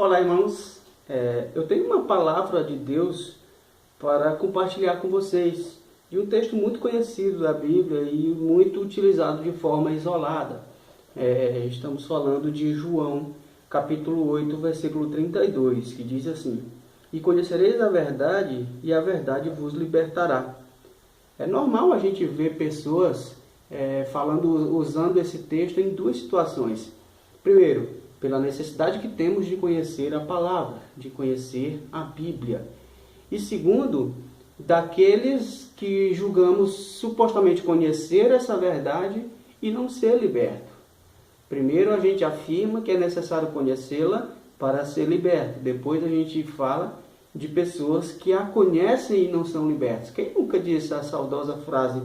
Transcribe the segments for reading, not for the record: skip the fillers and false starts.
Olá, irmãos. Eu tenho uma palavra de Deus para compartilhar com vocês, de um texto muito conhecido da Bíblia e muito utilizado de forma isolada. Estamos falando de João, capítulo 8, versículo 32, que diz assim: E conhecereis a verdade, e a verdade vos libertará. É normal a gente ver pessoas usando esse texto em duas situações. Primeiro, pela necessidade que temos de conhecer a palavra, de conhecer a Bíblia. E segundo, daqueles que julgamos supostamente conhecer essa verdade e não ser liberto. Primeiro a gente afirma que é necessário conhecê-la para ser liberto. Depois a gente fala de pessoas que a conhecem e não são libertas. Quem nunca disse a saudosa frase,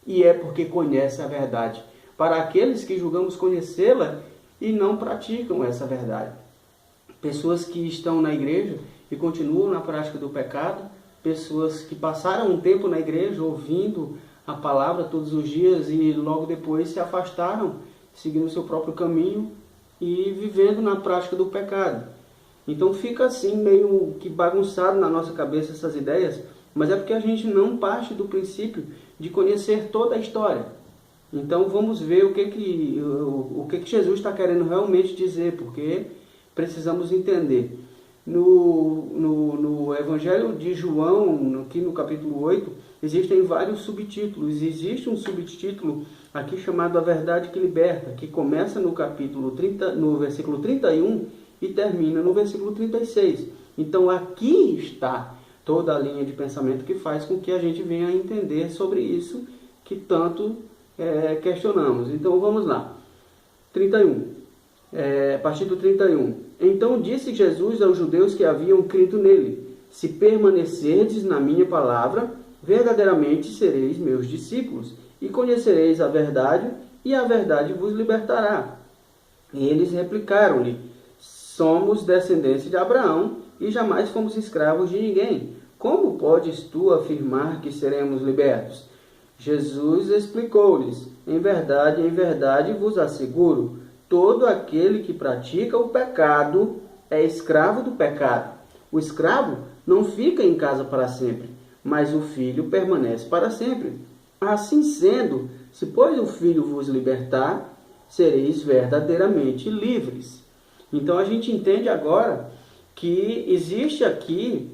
e é porque conhece a verdade? Para aqueles que julgamos conhecê-la e não praticam essa verdade. Pessoas que estão na igreja e continuam na prática do pecado, pessoas que passaram um tempo na igreja ouvindo a palavra todos os dias e logo depois se afastaram, seguindo o seu próprio caminho e vivendo na prática do pecado. Então fica assim meio que bagunçado na nossa cabeça essas ideias, mas é porque a gente não parte do princípio de conhecer toda a história. Então vamos ver o que Jesus está querendo realmente dizer, porque precisamos entender. No Evangelho de João, aqui no capítulo 8, existem vários subtítulos. Existe um subtítulo aqui chamado A Verdade que Liberta, que começa no capítulo 30, no versículo 31 e termina no versículo 36. Então aqui está toda a linha de pensamento que faz com que a gente venha a entender sobre isso que tanto questionamos. Então vamos lá. 31. A partir do 31. Então disse Jesus aos judeus que haviam crido nele: Se permanecerdes na minha palavra, verdadeiramente sereis meus discípulos, e conhecereis a verdade, e a verdade vos libertará. E eles replicaram-lhe: Somos descendência de Abraão, e jamais fomos escravos de ninguém. Como podes tu afirmar que seremos libertos? Jesus explicou-lhes: em verdade vos asseguro, todo aquele que pratica o pecado é escravo do pecado. O escravo não fica em casa para sempre, mas o filho permanece para sempre. Assim sendo, se pois o filho vos libertar, sereis verdadeiramente livres. Então a gente entende agora que existe aqui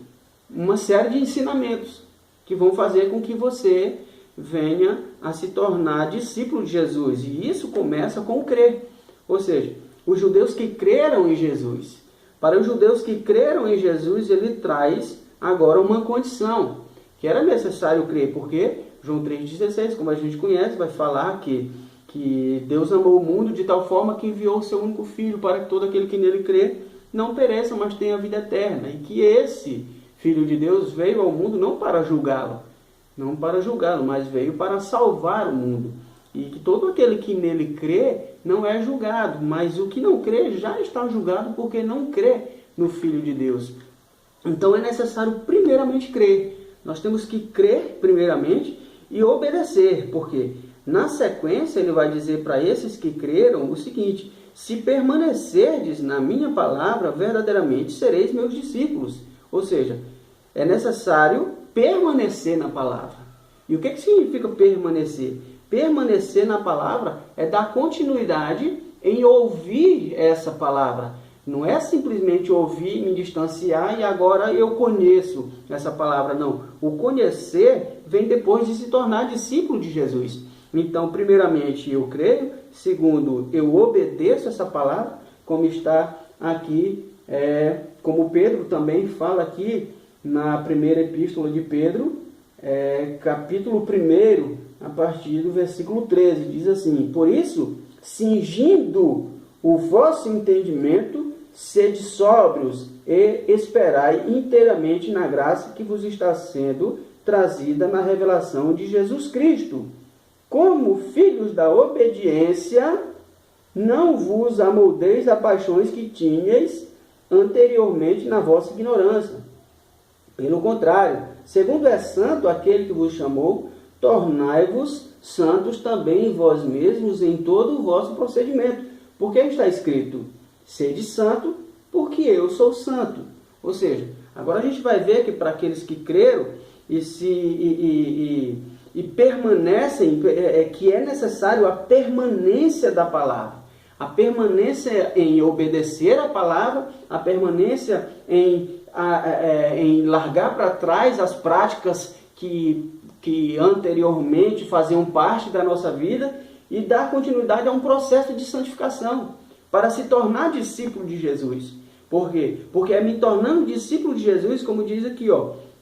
uma série de ensinamentos que vão fazer com que você venha a se tornar discípulo de Jesus. E isso começa com crer. Ou seja, os judeus que creram em Jesus. Para os judeus que creram em Jesus, ele traz agora uma condição, que era necessário crer, porque João 3,16, como a gente conhece, vai falar que Deus amou o mundo de tal forma que enviou o seu único Filho para que todo aquele que nele crê não pereça, mas tenha vida eterna. E que esse Filho de Deus veio ao mundo não para julgá-lo, mas veio para salvar o mundo. E que todo aquele que nele crê não é julgado, mas o que não crê já está julgado porque não crê no Filho de Deus. Então é necessário primeiramente crer. Nós temos que crer primeiramente e obedecer, porque na sequência ele vai dizer para esses que creram o seguinte: se permanecerdes na minha palavra, verdadeiramente sereis meus discípulos. Ou seja, é necessário permanecer na palavra. E o que significa permanecer? Permanecer na palavra é dar continuidade em ouvir essa palavra. Não é simplesmente ouvir, me distanciar e agora eu conheço essa palavra. Não. O conhecer vem depois de se tornar discípulo de Jesus. Então, primeiramente, eu creio. Segundo, eu obedeço essa palavra, como está aqui, como Pedro também fala aqui na primeira epístola de Pedro, capítulo 1, a partir do versículo 13, diz assim: Por isso, cingindo o vosso entendimento, sede sóbrios e esperai inteiramente na graça que vos está sendo trazida na revelação de Jesus Cristo. Como filhos da obediência, não vos amoldeis a paixões que tinhais anteriormente na vossa ignorância. Pelo contrário, segundo é santo aquele que vos chamou, tornai-vos santos também em vós mesmos em todo o vosso procedimento. Porque está escrito: sede santo, porque eu sou santo. Ou seja, agora a gente vai ver que para aqueles que creram e permanecem, que é necessário a permanência da palavra. A permanência em obedecer a palavra, a permanência em largar para trás as práticas que anteriormente faziam parte da nossa vida e dar continuidade a um processo de santificação para se tornar discípulo de Jesus. Por quê? Porque é me tornando discípulo de Jesus, como diz aqui,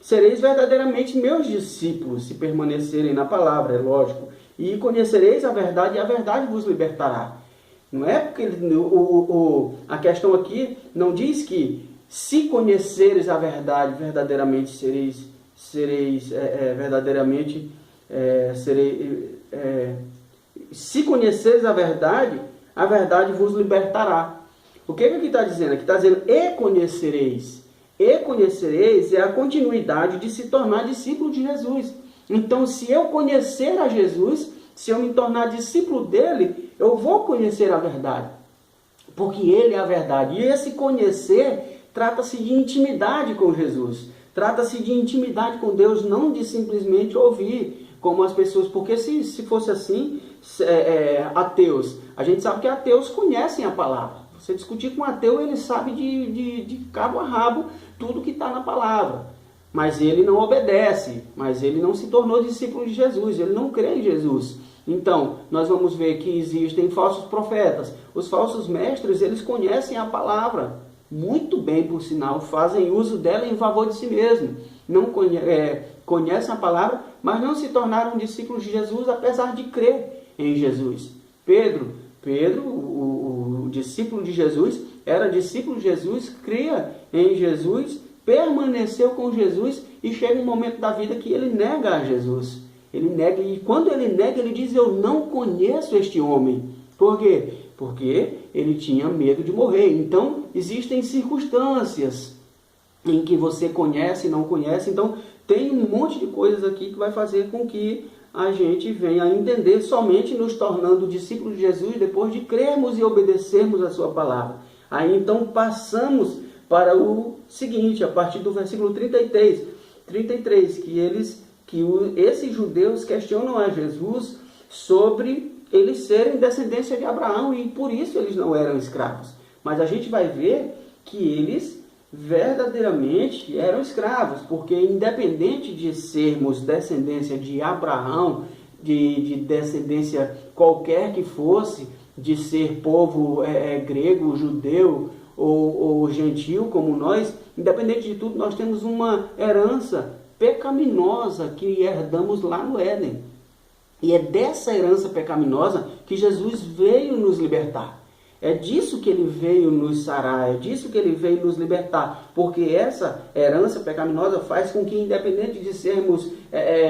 sereis verdadeiramente meus discípulos, se permanecerem na palavra, é lógico, e conhecereis a verdade, e a verdade vos libertará. Não é porque a questão aqui não diz que se conheceres a verdade, verdadeiramente se conheceres a verdade vos libertará. O que aqui está dizendo? Aqui está dizendo e conhecereis. E conhecereis é a continuidade de se tornar discípulo de Jesus. Então, se eu conhecer a Jesus, se eu me tornar discípulo dele, eu vou conhecer a verdade. Porque ele é a verdade. E esse conhecer trata-se de intimidade com Jesus. Trata-se de intimidade com Deus, não de simplesmente ouvir, como as pessoas... Porque se fosse assim, ateus, a gente sabe que ateus conhecem a palavra. Você discutir com um ateu, ele sabe de cabo a rabo tudo que está na palavra. Mas ele não obedece, mas ele não se tornou discípulo de Jesus, ele não crê em Jesus. Então, nós vamos ver que existem falsos profetas. Os falsos mestres, eles conhecem a palavra muito bem, por sinal, fazem uso dela em favor de si mesmo. Não conhecem a palavra, mas não se tornaram discípulos de Jesus, apesar de crer em Jesus. Pedro, o discípulo de Jesus, era discípulo de Jesus, cria em Jesus, permaneceu com Jesus e chega um momento da vida que ele nega a Jesus. Ele nega, e quando ele nega, ele diz: eu não conheço este homem. Por quê? Porque ele tinha medo de morrer. Então, existem circunstâncias em que você conhece e não conhece. Então, tem um monte de coisas aqui que vai fazer com que a gente venha a entender somente nos tornando discípulos de Jesus depois de crermos e obedecermos a sua palavra. Aí, então, passamos para o seguinte, a partir do versículo 33, que esses judeus questionam a Jesus sobre eles serem descendência de Abraão e por isso eles não eram escravos. Mas a gente vai ver que eles verdadeiramente eram escravos, porque independente de sermos descendência de Abraão, de descendência qualquer que fosse, de ser povo grego, judeu ou gentil como nós, independente de tudo, nós temos uma herança pecaminosa que herdamos lá no Éden. E é dessa herança pecaminosa que Jesus veio nos libertar. É disso que ele veio nos sarar, é disso que ele veio nos libertar. Porque essa herança pecaminosa faz com que, independente de sermos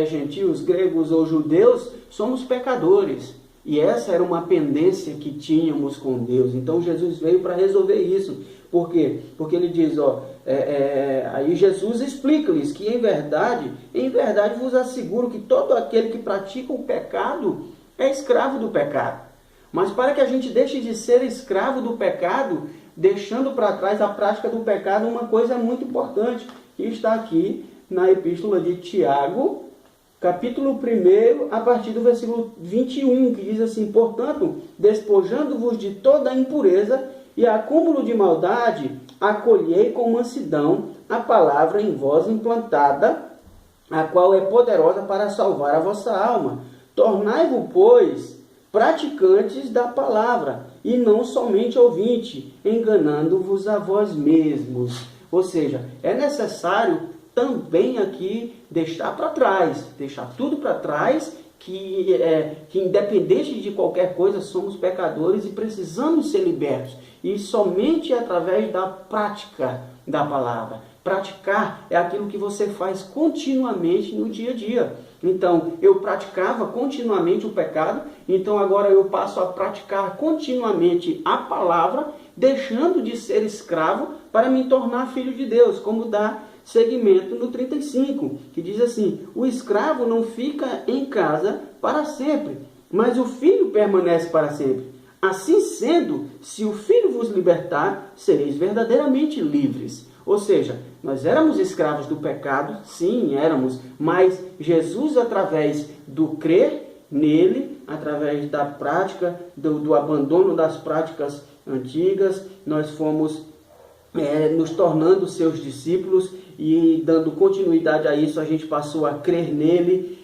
gentios, gregos ou judeus, somos pecadores. E essa era uma pendência que tínhamos com Deus. Então Jesus veio para resolver isso. Por quê? Porque ele diz, aí Jesus explica-lhes que em verdade vos asseguro que todo aquele que pratica o pecado é escravo do pecado. Mas para que a gente deixe de ser escravo do pecado, deixando para trás a prática do pecado, uma coisa muito importante, que está aqui na epístola de Tiago, capítulo 1, a partir do versículo 21, que diz assim: portanto, despojando-vos de toda a impureza e acúmulo de maldade, acolhei com mansidão a palavra em vós implantada, a qual é poderosa para salvar a vossa alma. Tornai-vos, pois, praticantes da palavra, e não somente ouvinte, enganando-vos a vós mesmos. Ou seja, é necessário também aqui deixar tudo para trás, que independente de qualquer coisa, somos pecadores e precisamos ser libertos. E somente através da prática da palavra. Praticar é aquilo que você faz continuamente no dia a dia. Então, eu praticava continuamente o pecado, então agora eu passo a praticar continuamente a palavra, deixando de ser escravo para me tornar filho de Deus, como dá seguimento no 35, que diz assim: o escravo não fica em casa para sempre, mas o filho permanece para sempre. Assim sendo, se o Filho vos libertar, sereis verdadeiramente livres. Ou seja, nós éramos escravos do pecado, sim, éramos, mas Jesus, através do crer nele, através da prática, do abandono das práticas antigas, nós fomos nos tornando seus discípulos, e dando continuidade a isso, a gente passou a crer nele,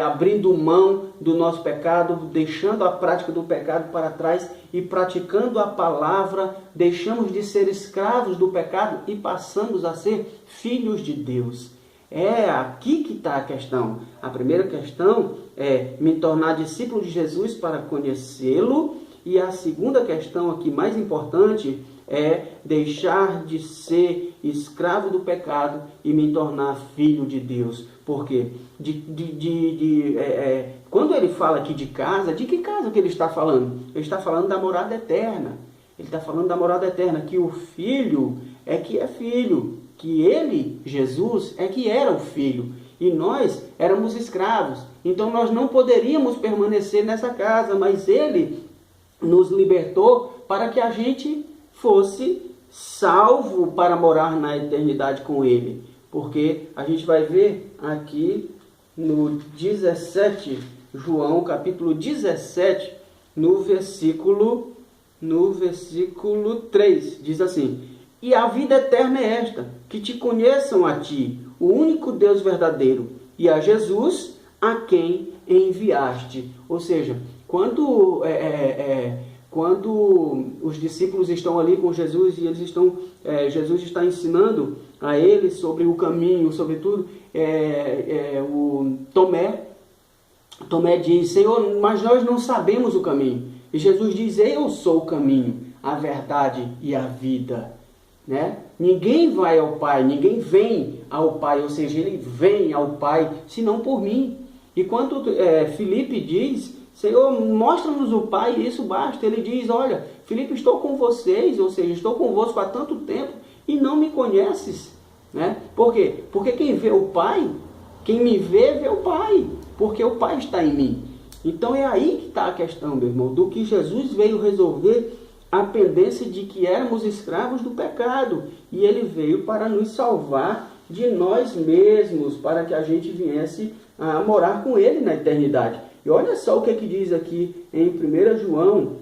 abrindo mão do nosso pecado, deixando a prática do pecado para trás e praticando a palavra, deixamos de ser escravos do pecado e passamos a ser filhos de Deus. É aqui que está a questão. A primeira questão é me tornar discípulo de Jesus para conhecê-lo, e a segunda questão aqui, mais importante, é deixar de ser escravo do pecado e me tornar filho de Deus. Por quê? Quando ele fala aqui de casa, de que casa que ele está falando? Ele está falando da morada eterna. Ele está falando da morada eterna, que o filho é que é filho, que ele, Jesus, é que era o filho. E nós éramos escravos. Então nós não poderíamos permanecer nessa casa, mas ele nos libertou para que a gente fosse salvo para morar na eternidade com ele. Porque a gente vai ver aqui no 17, João capítulo 17, no versículo 3, diz assim: e a vida eterna é esta, que te conheçam a ti, o único Deus verdadeiro, e a Jesus, a quem enviaste. Ou seja, quando os discípulos estão ali com Jesus e eles estão, Jesus está ensinando a eles sobre o caminho, sobre tudo, o Tomé diz: Senhor, mas nós não sabemos o caminho. E Jesus diz: eu sou o caminho, a verdade e a vida. Né? Ninguém vai ao Pai, ninguém vem ao Pai, ou seja, ele vem ao Pai, senão por mim. E quando Filipe diz: Senhor, mostra-nos o Pai, e isso basta. Ele diz: olha, Filipe, estou com vocês, ou seja, estou convosco há tanto tempo e não me conheces. Né? Por quê? Porque quem vê o Pai, quem me vê, vê o Pai, porque o Pai está em mim. Então é aí que está a questão, meu irmão, do que Jesus veio resolver, a pendência de que éramos escravos do pecado. E ele veio para nos salvar de nós mesmos, para que a gente viesse a morar com ele na eternidade. E olha só o que diz aqui em 1 João,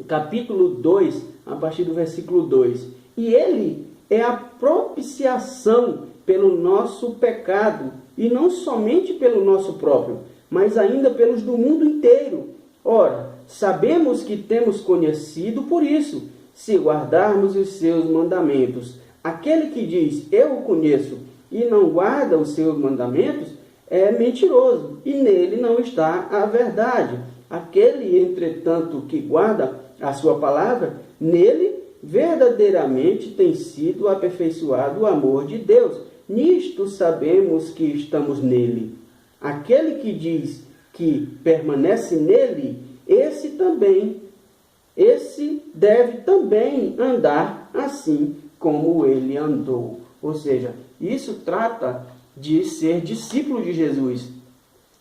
capítulo 2, a partir do versículo 2. E ele é a propiciação pelo nosso pecado, e não somente pelo nosso próprio, mas ainda pelos do mundo inteiro. Ora, sabemos que temos conhecido por isso, se guardarmos os seus mandamentos. Aquele que diz, eu o conheço, e não guarda os seus mandamentos, é mentiroso, e nele não está a verdade. Aquele, entretanto, que guarda a sua palavra, nele verdadeiramente tem sido aperfeiçoado o amor de Deus. Nisto sabemos que estamos nele. Aquele que diz que permanece nele, esse deve também andar assim como ele andou. Ou seja, isso trata de ser discípulo de Jesus.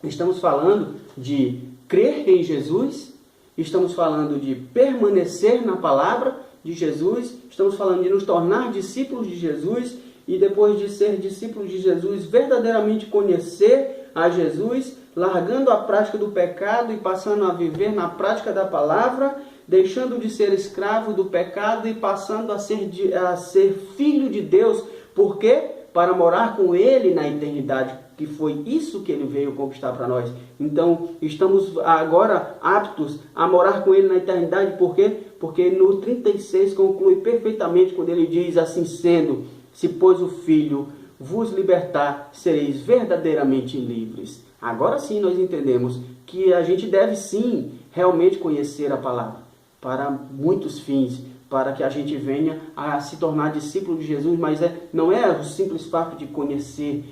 Estamos falando de crer em Jesus, estamos falando de permanecer na palavra de Jesus, estamos falando de nos tornar discípulos de Jesus, e depois de ser discípulos de Jesus, verdadeiramente conhecer a Jesus, largando a prática do pecado e passando a viver na prática da palavra, deixando de ser escravo do pecado e passando a ser filho de Deus. Por quê? Para morar com ele na eternidade, que foi isso que ele veio conquistar para nós. Então, estamos agora aptos a morar com ele na eternidade. Por quê? Porque no 36 conclui perfeitamente quando ele diz: assim sendo, se pois o Filho vos libertar, sereis verdadeiramente livres. Agora sim nós entendemos que a gente deve sim realmente conhecer a palavra para muitos fins, para que a gente venha a se tornar discípulo de Jesus, mas não é o simples fato de conhecer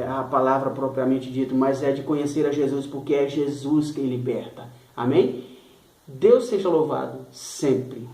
a palavra propriamente dito, mas é de conhecer a Jesus, porque é Jesus quem liberta. Amém? Deus seja louvado sempre.